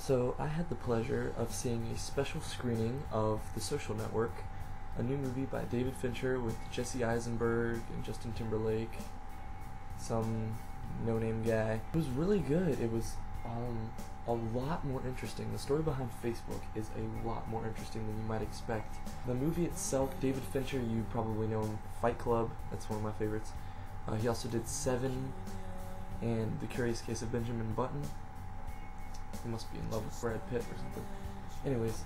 So I had the pleasure of seeing a special screening of The Social Network, a new movie by David Fincher with Jesse Eisenberg and Justin Timberlake, some no-name guy. It was really good. It was a lot more interesting. The story behind Facebook is a lot more interesting than you might expect. The movie itself, David Fincher, you probably know him, Fight Club, that's one of my favorites. He also did Seven and The Curious Case of Benjamin Button. He must be in love with Brad Pitt or something. Anyways,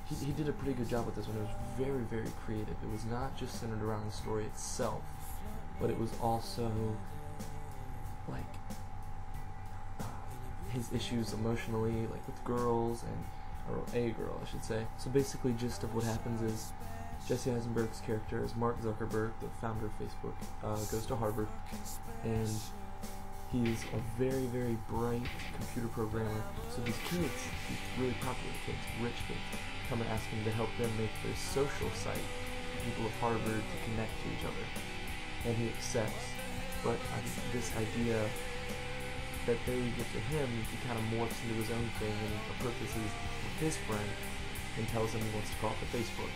he did a pretty good job with this one. It was very, very creative. It was not just centered around the story itself, but it was also like his issues emotionally, like with girls or a girl, I should say. So basically, gist of what happens is Jesse Eisenberg's character is Mark Zuckerberg, the founder of Facebook, goes to Harvard, and he's a very, very bright computer programmer. So these kids, these really popular kids, rich kids, come and ask him to help them make their social site for people of Harvard to connect to each other. And he accepts. But this idea that they give to him, he kind of morphs into his own thing and approaches with his friend and tells him he wants to call it the Facebook.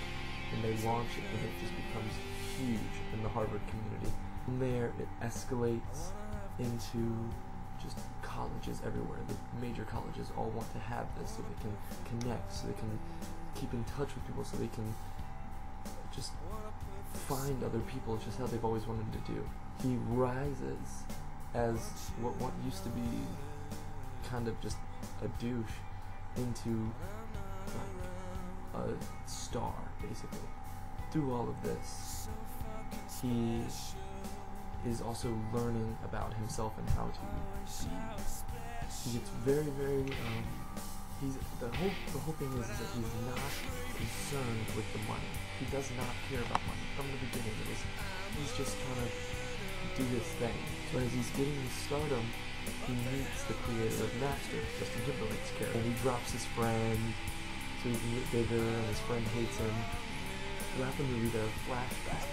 And they launch it, and it just becomes huge in the Harvard community. From there, it escalates into just colleges everywhere. The major colleges all want to have this so they can connect, so they can keep in touch with people, so they can just find other people, just how they've always wanted to do. He rises as what used to be kind of just a douche into like a star, basically. Through all of this, he is also learning about himself and how to be. He gets very, very, the whole thing is that he's not concerned with the money. He does not care about money. From the beginning, he's just trying to do his thing. So as he's getting his stardom, he meets the creator of Napster, Justin Timberlake's character, and he drops his friend so he can get bigger, and his friend hates him. Throughout the movie, there are flashbacks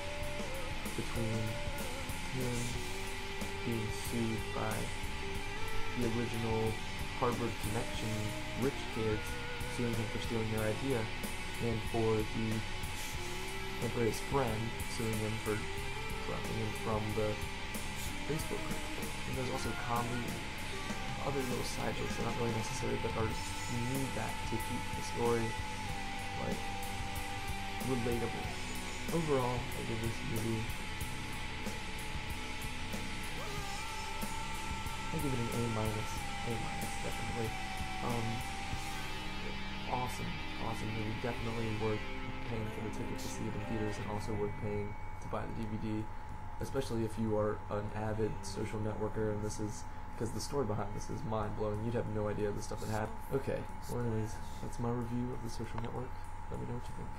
between him being sued by the original Harvard connection rich kids, suing him for stealing their idea, and for his friend suing him for dropping him from the Facebook group. And there's also comedy and other little side jokes that are not really necessary, but you need that to keep the story like relatable. Overall, I give this movie, I give it an A-, definitely. Awesome movie, definitely worth paying for the ticket to see it in theaters, and also worth paying to buy the DVD, especially if you are an avid social networker, and this is, because the story behind this is mind-blowing. You'd have no idea the stuff that happened. Okay, well anyways, that's my review of The Social Network. Let me know what you think.